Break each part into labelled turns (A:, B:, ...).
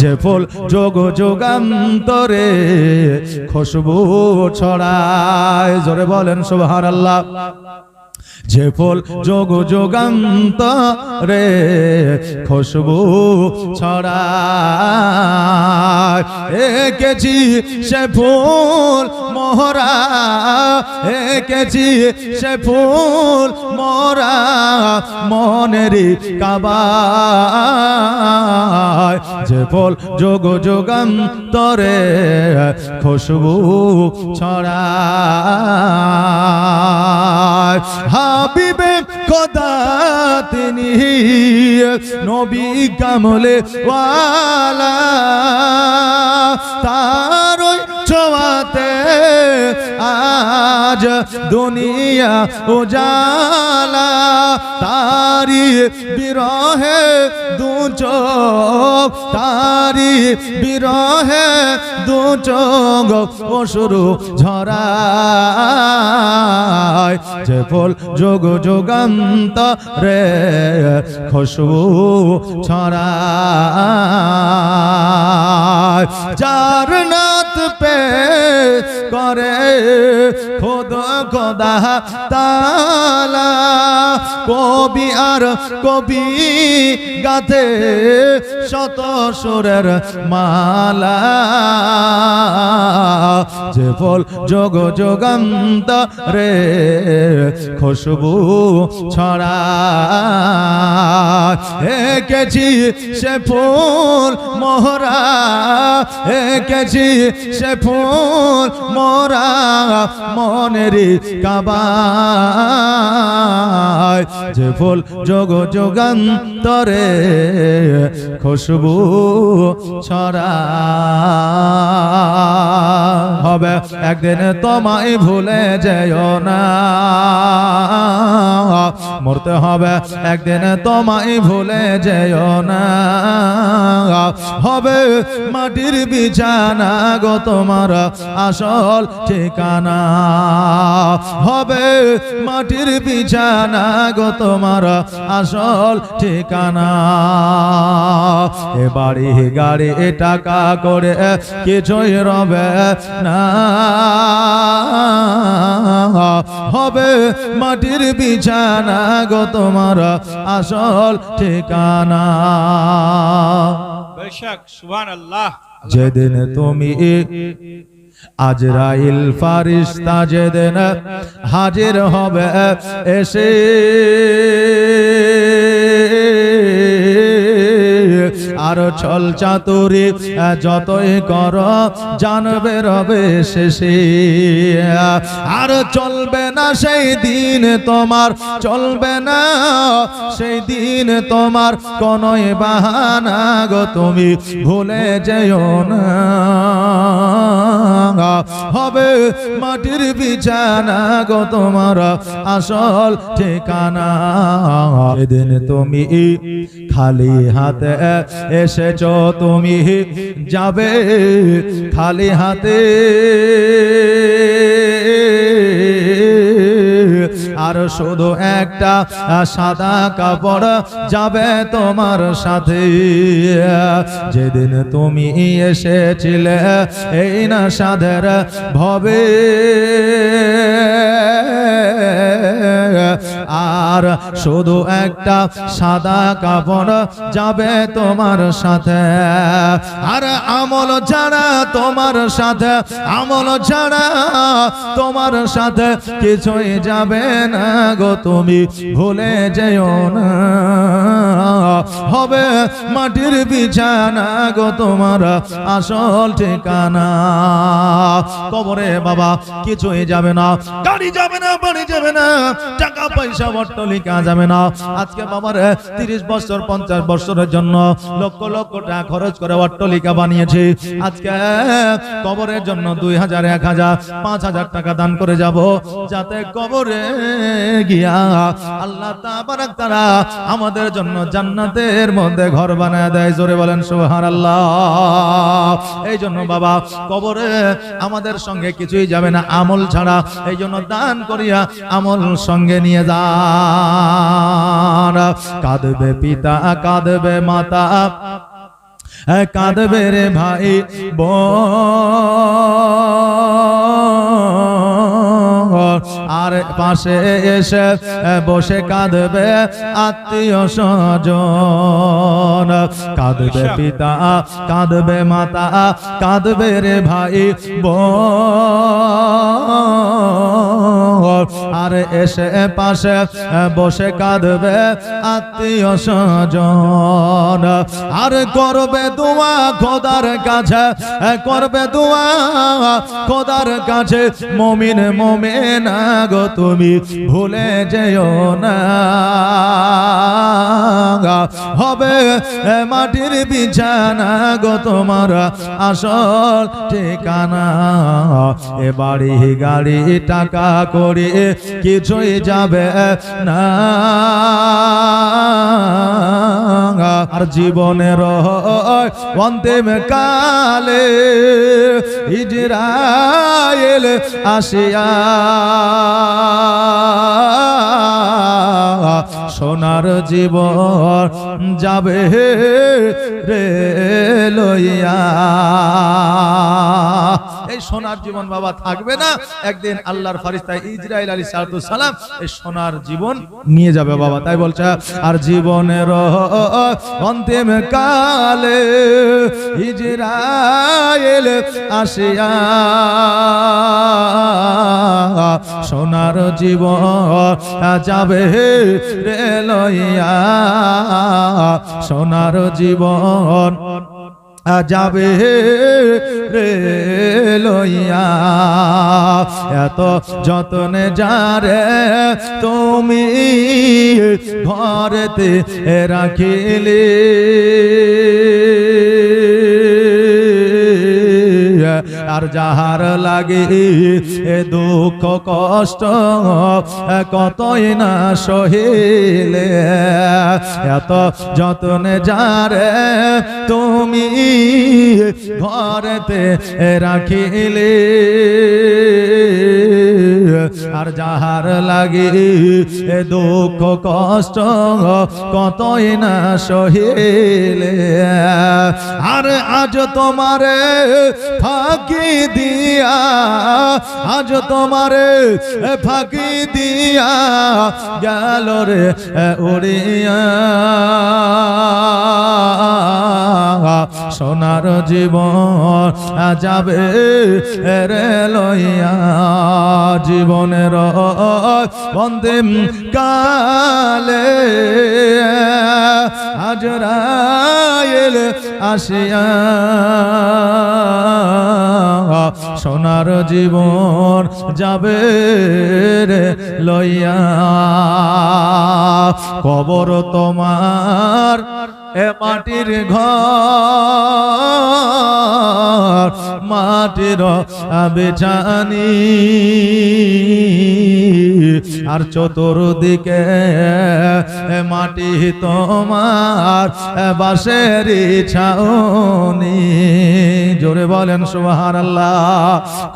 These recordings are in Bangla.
A: যে ফুল যোগ যুগান্তরে খুশবু ছড়ায়, জোরে বলেন সুবহানাল্লাহ। যে ফুল যোগ যুগান্তরে খুশবু ছড়ায়, এঁকেছি সে ফুল মোহরা, এঁকেছি সে ফুল মোরা মনেরই কাবায়। যে ফুল যোগ যুগান্তরে খুশবু ছড়ায়, হাবিবে খোদা তিনি নবী কামলে ওয়ালা, তার ছোঁয়াতে আজ দুনিয়া উজালা, তারি বিরহে দু চোখ, তারি বিরহে দু চোখ অশ্রু ঝরায়। যে ফুল যোগ যুগান্তরে খুশবু ছড়ায়, যার নাত পে করে খোদা খোদা তাআলা, কবি আর কবি গাথে শত সুরের মালা। যে ফুল যোগ যুগান্তরে খুশবু ছড়ায়, এঁকেছি সে ফুল মোহরা, এঁকেছি সে ফুল মোরা মনেরই কাবায়। যে ফুল যোগ যুগান্তরে খুশবু ছড়ায়। হবে একদিন তোমায় ভুলে যেও না, মরতে হবে একদিন তোমায় ভুলে যেও না, হবে মাটির বিছানা গো তোমার আসল ঠিকানা, হবে মাটির বিছানা গো তোমার আসল ঠিকানা। এ বাড়ি গাড়ি টাকা করে কিছুই রবে না, হবে মাটির বিছানা গো তোমার আসল ঠিকানা।
B: বেশক সুবহানাল্লাহ।
A: যেদিন তুমি আজরাইল ফারিস্তা যেদিন হাজির হবে এসে, আর ছল চাতুরি যতই কর জানবে রবে শেষে, আর চলবে না সেই দিন তোমার, চলবে না সেই দিন তোমার কোনোই বাহানা গো তুমি ভুলে যেও না, হবে মাটির বিছানা গো তোমার আসল ঠিকানা। এদিন তুমি খালি হাতে এসেছো, তুমি যাবে খালি হাতে, আর শুধু একটা সাদা কাপড় যাবে তোমার সাথে। যেদিন তুমি এসেছিলে এই না সাধের ভবে, আর শুধু একটা সাদা কাপড় যাবে তোমার সাথে, আর আমল ছাড়া তোমার সাথে, আমল ছাড়া তোমার সাথে কিছুই যাবে না গো তুমি ভুলে যেও না, হবে মাটির বিছানা গো তোমার আসল ঠিকানা। কবরে বাবা কিছুই যাবে না, গাড়ি যাবে না, বাড়ি যাবে না, টাকা পয়সা অট্টালিকা যাবে না। আজকে বাবার 30 বছর 50 বছরের জন্য লক্ষ লক্ষ টাকা খরচ করে অট্টালিকা বানিয়েছে, আজকে কবরের জন্য 2000 1000 5000 টাকা দান করে যাব, যাতে কবরে গিয়া আল্লাহ তাবারক তাআলা আমাদের জন্য জান্নাতের মধ্যে ঘর বানায় দেয়। জোরে বলেন সুবহানাল্লাহ। এই জন্য বাবা কবরে আমাদের সঙ্গে কিছুই যাবে না আমল ছাড়া, এই জন্য দান করিয়া আমল সঙ্গে নিয়ে যান। কাঁদবে পিতা কাঁদবে মাতা, কাঁদবে রে ভাই বোন, আর পাশে এসে বসে কাঁদবে আত্মীয় স্বজন। কাঁদবে পিতা, কাঁদবে মাতা, কাঁদবে রে ভাই বোন, আর এসে পাশে বসে কাঁদবে আত্মীয় স্বজন। আর করবে দোয়া খোদার কাছে, করবে দোয়া খোদার কাছে, মুমিন মুমিনা গো তুমি ভুলে যেও না। হবে মাটির বিছানা গো তোমার আসল ঠিকানা। এ বাড়ি গাড়ি টাকা করে কিছুই যাবে না, আর জীবনের অন্তিম কালে ইজরাইল আসিয়া সোনার জীবন যাবে রে লইয়া। এই সোনার জীবন বাবা থাকবে না, একদিন আল্লাহর ফেরেশতা ইজরাইল আলাইহিস সালাম এই সোনার জীবন নিয়ে যাবে বাবা। তাই বলছে আর জীবনের অন্তিম কালে ইজরাইল আসিয়া সোনার জীবন যাবে রে লইয়া, সোনার জীবন যাবে রে লইয়া। এত যতনে যারে তুমি ঘরেতে রাখিলে, আর যাহার লাগে দুঃখ কষ্ট কতই না সহিলে। এত যতনে যারে তুমি ঘরেতে রাখিলে, আর যাহার লাগে দুঃখ কষ্ট কতই না সহিলে। আর আজ তোমারে ফাঁকি দিয়া, আজ তোমারে ফাঁকি দিয়া গেল রে উড়িয়া সোনার জীবন যাবে রে লইয়া। জীবনের অন্তিম কালে আজরাইল আসিয়া সোনার জীবন যাবে রে লইয়া। কবর তোমার এ মাটির ঘর, মাটির বিছানি, আর চতুর্দিকে মাটি তোমার বাঁশের ছাউনি। জোরে বলেন সুবহানাল্লাহ।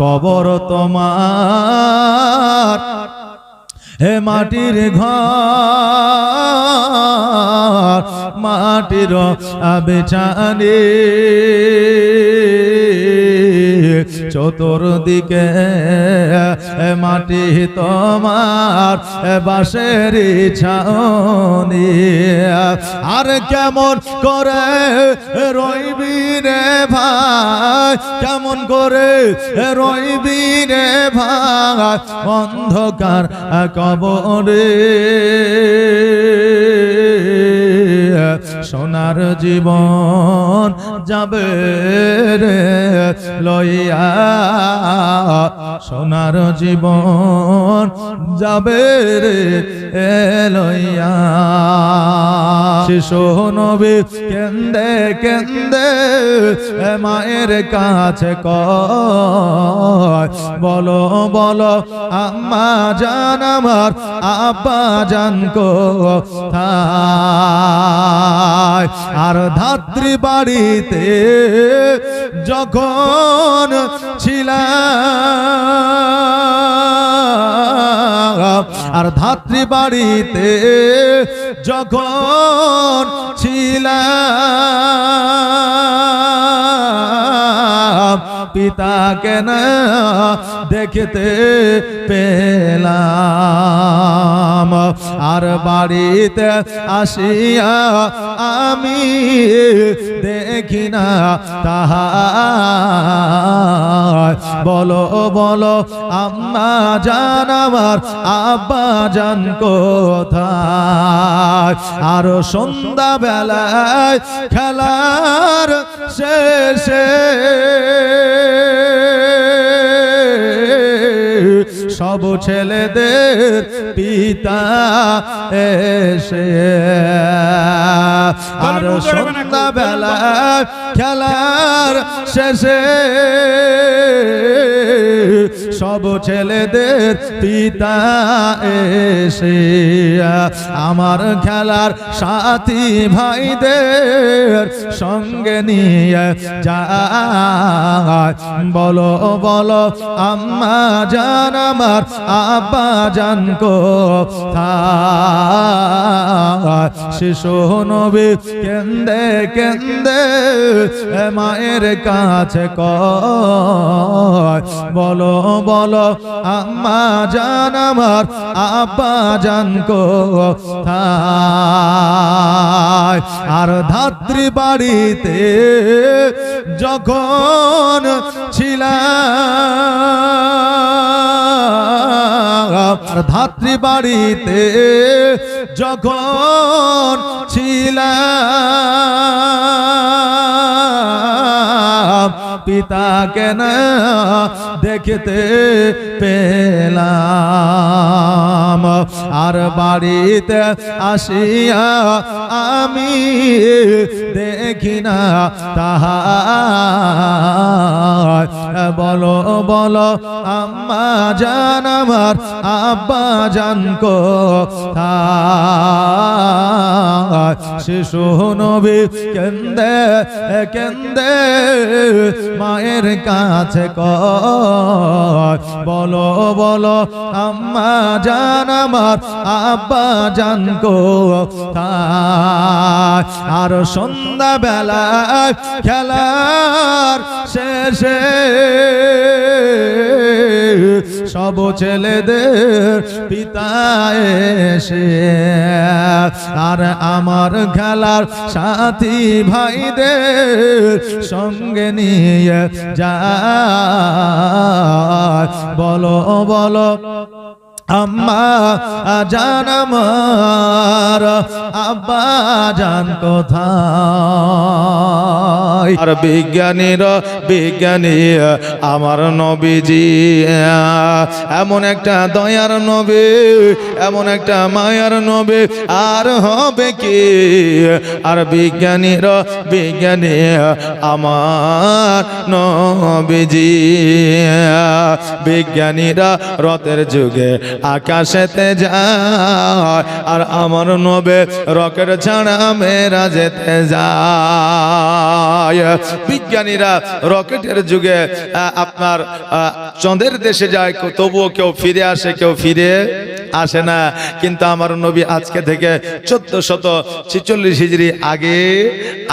A: কবর তোমার হে মাটির ঘর, মাটির বিছানি, চতুর্দিকে মাটি তোমার বাঁশের ছাউনি। আর কেমন করে রইবি রে ভাই, কেমন করে রইবি রে ভাই অন্ধকার কবরে। সোনার জীবন যাবে রে লইয়া, সোনার জীবন যাবে রে লইয়া। শিশু নবী কেন্দে কেন্দে মায়ের কাছে কয়, বলো বলো আম্মা জান আমার আব্বা জান কোথায়। আর ধাত্রী বাড়িতে যখন ছিলাম আর ধাত্রী বাড়িতে যখন ছিলাম পিতাকে না দেখতে পেলাম আর বাড়িতে আসিয়া আমি দেখি না তাহা বলো বলো আম্মা জান আমার আব্বা জান কোথায় আর সন্ধ্যা বেলায় খেলার শেষে সব ছেলেদের পিতা এসে আর সন্ধ্যা বেলা খেলার শেষে সব ছেলেদের পিতা এসে আমার খেলার সাথী ভাইদের সঙ্গে নিয়ে যায় বলো বলো আম্মা জান আমার আব্বা জান কোথায় শিশু নবী কেন্দে কেন্দে মায়ের কাছে কয় বলো বলো আম্মা জান আমার আব্বা জান কোথায় আর ধাত্রী বাড়িতে যখন ছিলাম ধাত্রী বাড়িতে যখন ছিলাম পিতাকে না দেখতে পেলাম আর বাড়িতে আসিয়া আমি দেখি না তাহা বলো বলো আম্মা জান আমার আব্বা জান কোথায় শিশু নবী কেন্দে কেন্দে মায়ের কাছে কয় বলো বলো আম্মা জান আমার আব্বা জান কোথায় আর সন্ধ্যা বেলায় খেলার শেষে সব ছেলেদের পিতা এসে আর আমার খেলার সাথী ভাইদের সঙ্গে নিয়ে যায় বলো বলো আম্মা জান আমার আব্বা জান কোথায় আর বিজ্ঞানী আমার নবীজি এমন একটা দয়ার নবী এমন একটা মায়ার নবী আর হবে কি আর বিজ্ঞানী আমার নবীজি বিজ্ঞানীরা রথের যুগে আকাশেতে যায় আর আমার নবী রকেট ছাড়া মেরা যেতে যায় বিজ্ঞানীরা রকেটের যুগে আপনার চাঁদের দেশে যায় তবুও কেউ ফিরে আসে কেউ ফিরে আসে না কিন্তু আমার নবী আজকে থেকে 1446 হিজরি আগে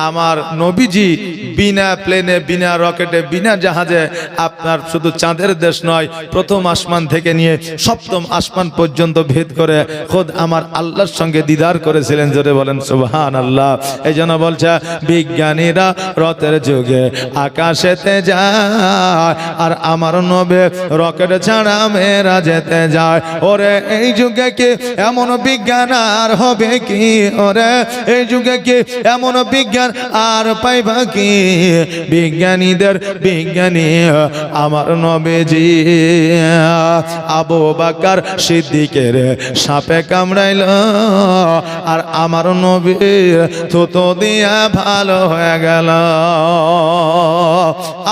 A: আমার নবীজি বিনা প্লেনে বিনা রকেটে বিনা জাহাজে আপনার শুধু চাঁদের দেশ নয় প্রথম আসমান থেকে নিয়ে সপ্তম আসমান পর্যন্ত ভেদ করে খোদ আমার আল্লাহর সঙ্গে দিদার করেছিলেন জোরে বলেন সুবহানাল্লাহ এই জন্য বলছে বিজ্ঞানীরা রথের যুগে আকাশেতে যায় আর আমার নবী রকেট ছাড়া মেরা যেতে যায় ওরে এই যুগে কি এমন বিজ্ঞান আর হবে কি ওরে এই যুগে কি এমন বিজ্ঞান আর পাইবা কি বিজ্ঞানীদের বিজ্ঞানী আমার নবীজি আবু বকর সিদ্দিকের সাপে কামড়াইল আর আমার নবী থুতু দিয়া ভালো হয়ে গেল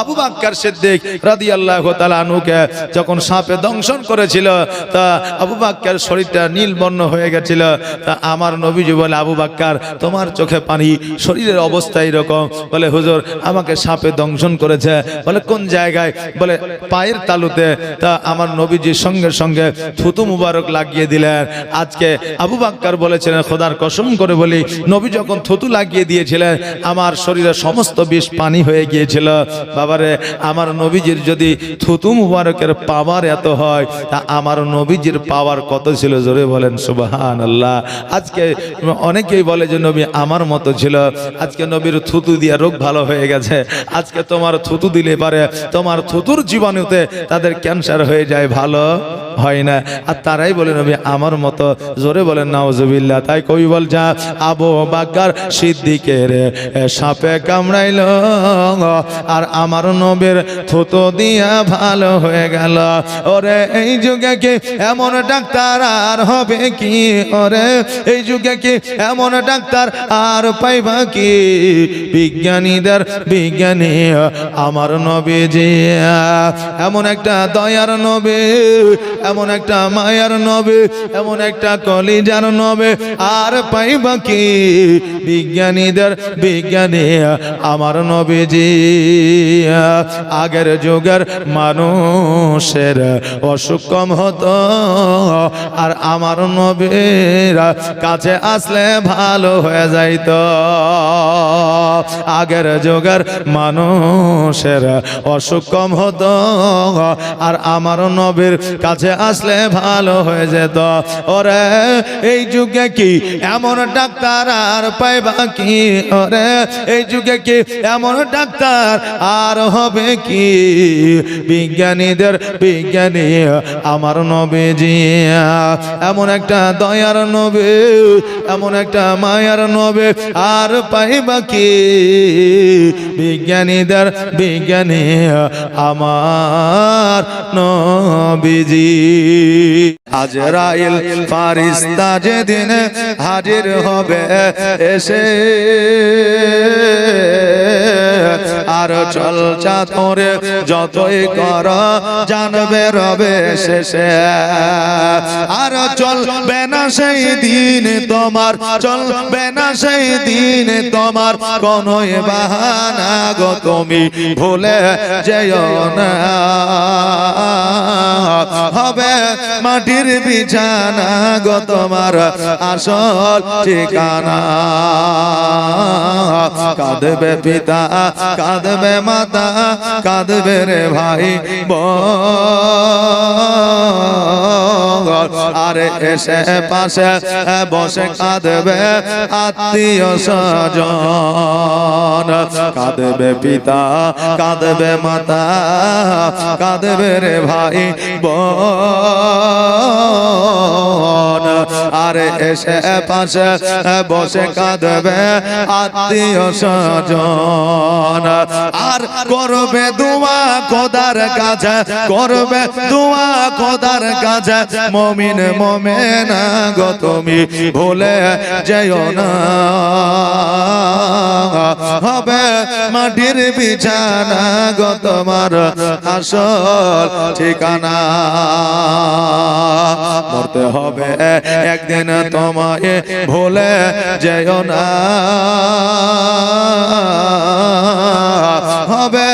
A: আবু বকর সিদ্দিক রাদিয়াল্লাহু তাআলা আনহুকে যখন সাপে দংশন করেছিল তা আবু বকর শরীরটা নীল বর্ণ হয়ে গেছিল। তা আমার নবীজি বলে, আবু বকর তোমার চোখে পানি, শরীরের অবস্থা এরকম। বলে হুজুর আমাকে সাপে দংশন করেছে। বলে কোন জায়গায়? বলে পায়ের তালুতে। তা আমার নবীজির সঙ্গে সঙ্গে থুতু মুবারক লাগিয়ে দিলেন। আজকে আবু বকর বলেছিলেন, খোদার কসম করে বলি, নবী যখন থুতু লাগিয়ে দিয়েছিলেন আমার শরীরে সমস্ত বিষ পানি হয়ে গিয়েছিল। বাবারে, আমার নবীজির যদি থুতু মুবারকের পাওয়ার এত হয় তা আমার নবীজির পাওয়ার কত ছিল? জোরে বলেন সুবহানাল্লাহ। আজকে অনেকেই বলে যে নবী আমার মতো ছিল। আজকে নবীর থুতু দিয়ে রোগ ভালো হয়ে গেছে। আজকে তোমার থুতু দিলে পারে তোমার থুতুর জীবাণুতে তাদের ক্যান্সার হয়ে যায়, ভালো হয় না। আর তারাই বলে নবী আমার মতো। জোরে বলেন নাউজুবিল্লাহ। তাই কবি বলছে, আবু বকর সিদ্দিকের সাপে কামড়াইল আর আমার নবীর থুতু দিয়া ভালো হয়ে গেল। ওরে এই যুগে কি এমন ডাক্তার আর হবে কি? ওরে এই যুগে কি এমন ডাক্তার আর পাইবা কি? বিজ্ঞানীদের বিজ্ঞানী আমার নবীজি, এমন একটা দয়ার নবী, এমন একটা মায়ার নবী, এমন একটা কলিজার নবী আর পাইবা কি? বিজ্ঞানীদের বিজ্ঞানী আমার নবীজি। আগের যুগের মানুষের অসুখ কম হতো আর আমার নবীর কাছে আসলে ভালো হয়ে যাইত। আগের যুগের মানুষের অসুখ কম হতো আর আমার নবীর কাছে আসলে ভালো হয়ে যেত। ওরে এই যুগে কি এমন ডাক্তার আর পাইবা কি? ওরে এই যুগে কি এমন ডাক্তার আর হবে কি? বিজ্ঞানীদের বিজ্ঞানী আমার নবীজি, এমন একটা দয়ার নবী, এমন একটা মায়ার নবী আর পাইবা কি? বিজ্ঞানীদের বিজ্ঞানী আমার নবীজি। আজরাইল ফারিস্তা যেদিন হাজির হবে এসে আর চলচা তোরে যতই কর জানবে রবে শেষে। আর চলবে না সেই দিন তোমার, চলবে না সেই দিন তোমার কোনো বাহানা গো, তুমি ভুলে যেও না। হবে মাটির বিছানা গো তোমার আসল ঠিকানা। কাঁদবে পিতা, কাঁদবে মাতা, কাঁদবে রে ভাই বোন। আরে এসে পাশে বসে কাঁদবে আত্মীয় স্বজন। কাঁদবে পিতা, কাঁদবে মাতা, কাঁদবে রে ভাই বোন। আরে এসে পাশে বসে কাঁদবে আত্মীয় স্বজন। আর করবে দোয়া খোদার কাছে, করবে দোয়া খোদার কাছে মুমিন মুমিনা গো, তুমি ভুলে যেও না। হবে মাটির বিছানা গো তোমার আসল ঠিকানা। মরতে হবে একদিন তোমায় ভুলে যেও না। হবে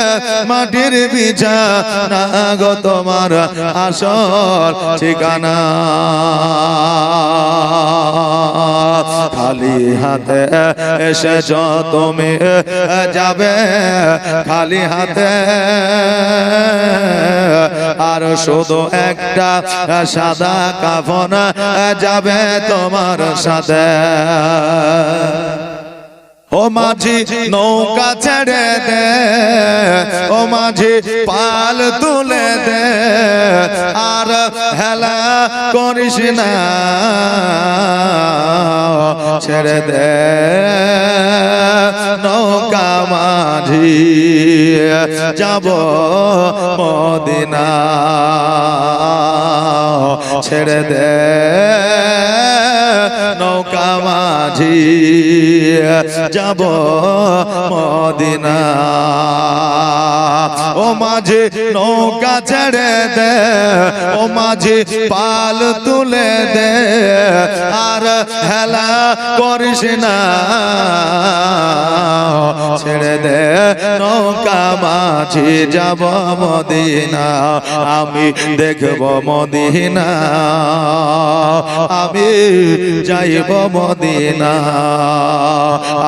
A: মাটির বিছানা গো তোমার আসল ঠিকানা। খালি হাতে এসেছ তুমি যাবে খালি হাতে। আর শুধু একটা সাদা কাফন যাবে তোমার সাথে। ও মাঝি নৌকা ছেড়ে দে, ও মাঝি পাল তুলে দে, আর হেলা করিস না, ছেড়ে দে নৌকা মাঝি যাব মদিনা। ছেড়ে দে নৌকা মাঝি যাব মদিনা। ও মাঝে নৌকা ছেড়ে দে, ও মাঝে পাল তুলে দে, আর হেলা করিস না, ছেড়ে দে নৌকা মাঝি যাব মদিনা, আমি দেখব মদিনা, আমি যাইব মদিনা,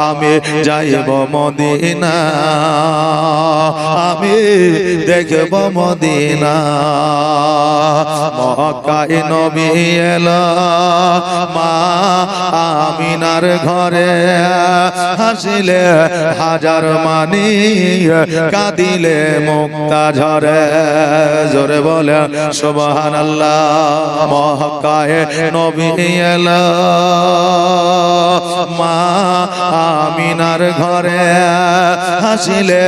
A: আমি যাইব মদিনা, আমি দেখব মদিনা। মক্কায় নবী এলো মা আমিনার ঘরে, হাসিলে হাজার মানি, কাঁদিলে মুক্তা ঝরে, জোরে বলে সুবহানাল্লাহ। মক্কায় নবী এলো মা আমিনার ঘরে, হাসিলে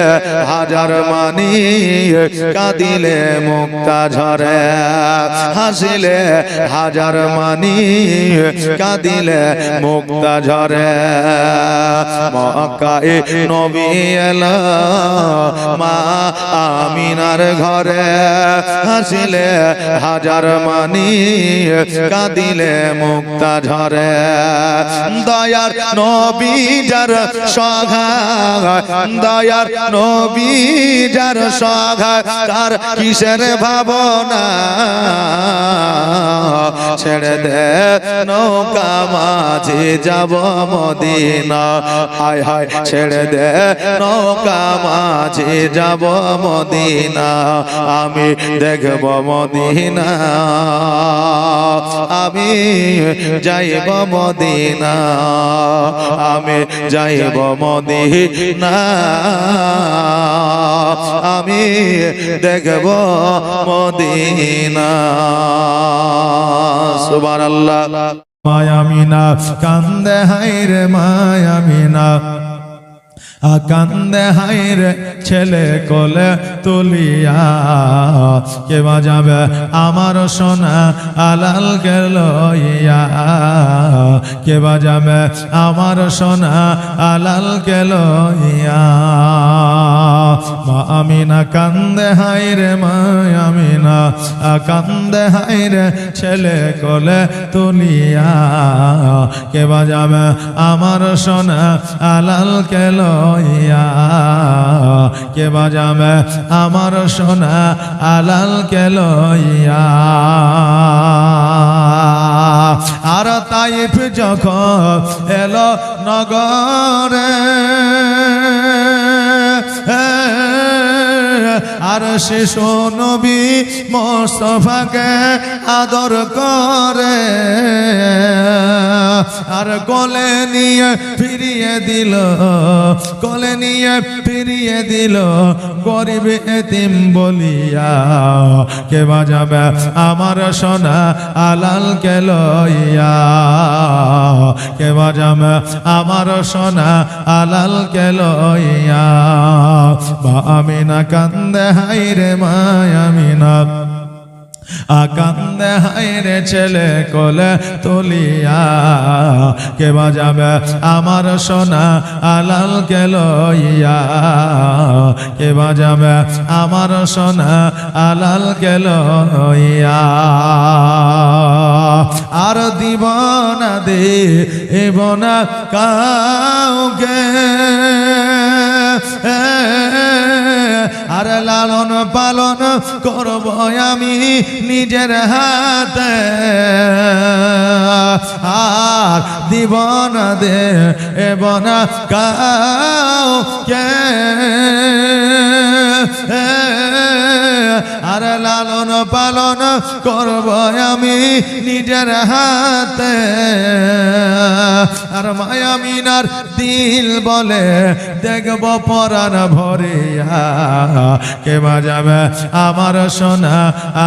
A: হাজার মানি, কাঁদিলে মুক্তা ঝরে, হাসিলে হাজার মানি, কাঁদিলে মুক্তা ঝরে। মক্কায় নবী এলো মা আমিনার ঘরে, হাসিলে হাজার মানি, কাঁদিলে মুক্তা ঝরে। দয়ার নবী যার সহায়, দয়ার নবী যার সহায়, তার কিসের ভাবনা, ছেড়ে দে নৌকা মাঝে যাব মদিনা, হায় হায় ছেড়ে দে নৌকা মাঝে যাব মদিনা, আমি দেখব মদিনা, আমি যাইব মদিনা, আমি যাইব মদিনা, আমি দেখব মদিনা। সুবহানাল্লাহ। মায়ামিনা কান্দে হায়রে মায়ামিনা, কান্দে হায়রে ছেলে কোলে তুলিয়া, কে বাজাবে আমার সোনা আলালকে লইয়া, কে বাজাবে আমার সোনা আলালকে লইয়া। মা আমিনা কান্দে হায়রে মায়ামিনা, কান্দে হায়রে ছেলে কোলে তুলিয়া, কে বাজাবে আমার সোনা আলালকে লইয়া, কে বাজাবে আমার সোনা আলালকে লইয়া। আর তাইফ যখন এলো নগরে, আর শিশু নবী মুস্তাফাকে আদর করে, আর কোলে নিয়ে ফিরিয়ে দিল, কোলে নিয়ে ফিরিয়ে দিল গরিব এতিম বলিয়া, কে বাজাবে আমার সোনা আলালকে লইয়া, কে বাজাবে আমার সোনা আলালকে লইয়া। মা আমিনা কান্দে হায়রে মায়ামিনা, কান্দে হায়রে ছেলে কোলে তুলিয়া, কে বাজাবে আমার সোনা আলালকে লইয়া, কে বাজাবে আমার সোনা আলালকে লইয়া। আর দিব না দেব না কাউকে, আর লালন পালন করব আমি নিজের হাতে, আর দিব না দেব না কাউকে, আর লালন পালন করব আমি নিজের হাতে। আর মায়ামিনার দিল বলে দেখব পরাণ ভরিয়া, কে বাজাবে আমার সোনা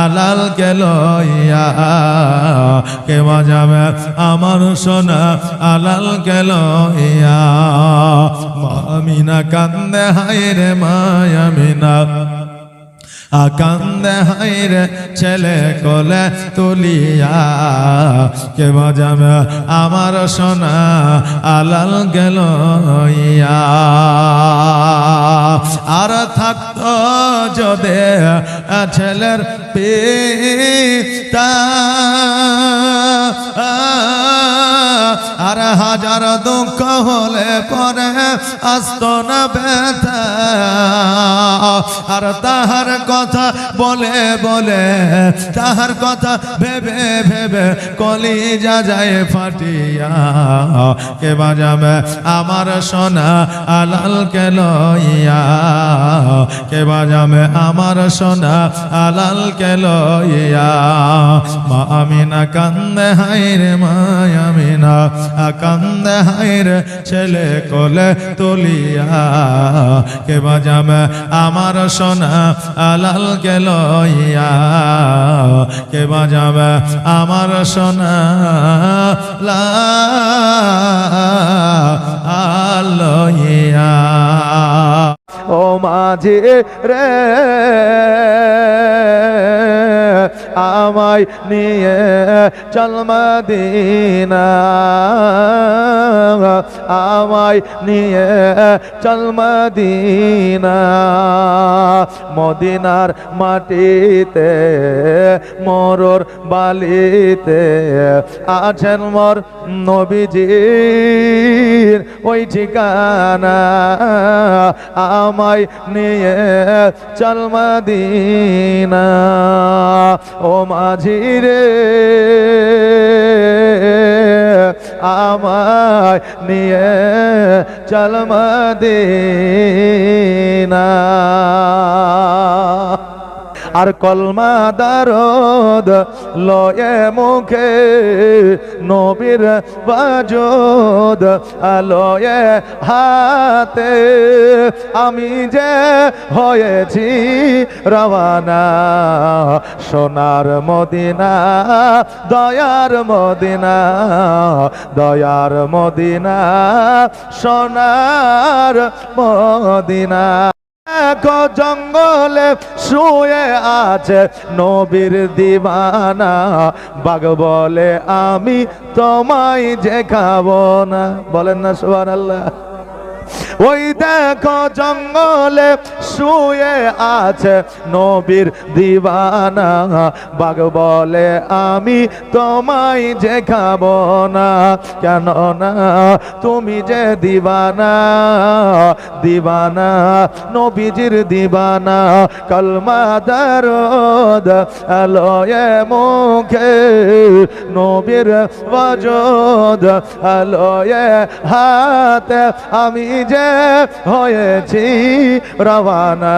A: আলালকে লইয়া, কে বাজাবে আমার সোনা আলালকে লইয়া। মায়ামিনা কান্দে হায়রে মায়ামিনা, কান্দে হাইরে ছেলে কোলে তুলিয়া কে বাজাবে আমার সোনা আলাল গেল ইয়া। আর থাকতো যদি ছেলের পিতা আর হাজার দুঃখ হলে পরে আসতো না ব্যথা। আর তাহার কথা বলে বলে তাহার কথা ভেবে ভেবে কলিজা যায় ফাটিয়া কে বাজাবে আমার সোনা আলাল কে লইয়া কে বাজাবে আমার সোনা আলাল কে লইয়া। মা আমিনা কান্দে হাইরে মা আমিনা কান্দে হাইরে ছেলে কোলে তুলিয়া কে বাজাবে আমার সোনা আলাল কে লইয়া কে বাজাবে আমার সোনা লাল লইয়া। ও মাঝি রে আমায় নিয়ে চল মদিনা আমায় নিয়ে চল মদিনা। মদিনার মাটিতে মরর বালিতে আছেন মোর নবীজির ওই ঠিকানা। আমায় নিয়ে চল মদিনা ও মাঝি রে আমায় নিয়ে চল মদিনা। আর কলমা দারদ লয়ে মুখে নবীর বাজদ লয়ে হাতে আমি যে হয়েছি রওয়ানা সোনার মদিনা দয়ার মদিনা দয়ার মদিনা সোনার মদিনা। দেখো জঙ্গলে শুয়ে আছে নবীর দিবানা বাঘ বলে আমি তোমায় যে খাবো না। বলেন না সুবহানাল্লাহ। ওই দেখো জঙ্গলে শুয়ে আছে নবীর দিবানা বাঘ বলে আমি তোমায় যে খাবো না। কেন না তুমি যে দিবানা দিবানা নবীজির দিবানা। কলমা দারদ লয়ে মুখে নবীর ওয়াজদ লয়ে হাতে আমি যে হয়েছি রওয়ানা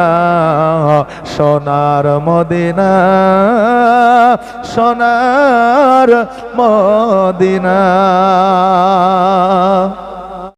A: সোনার মদিনা সোনার মদিনা।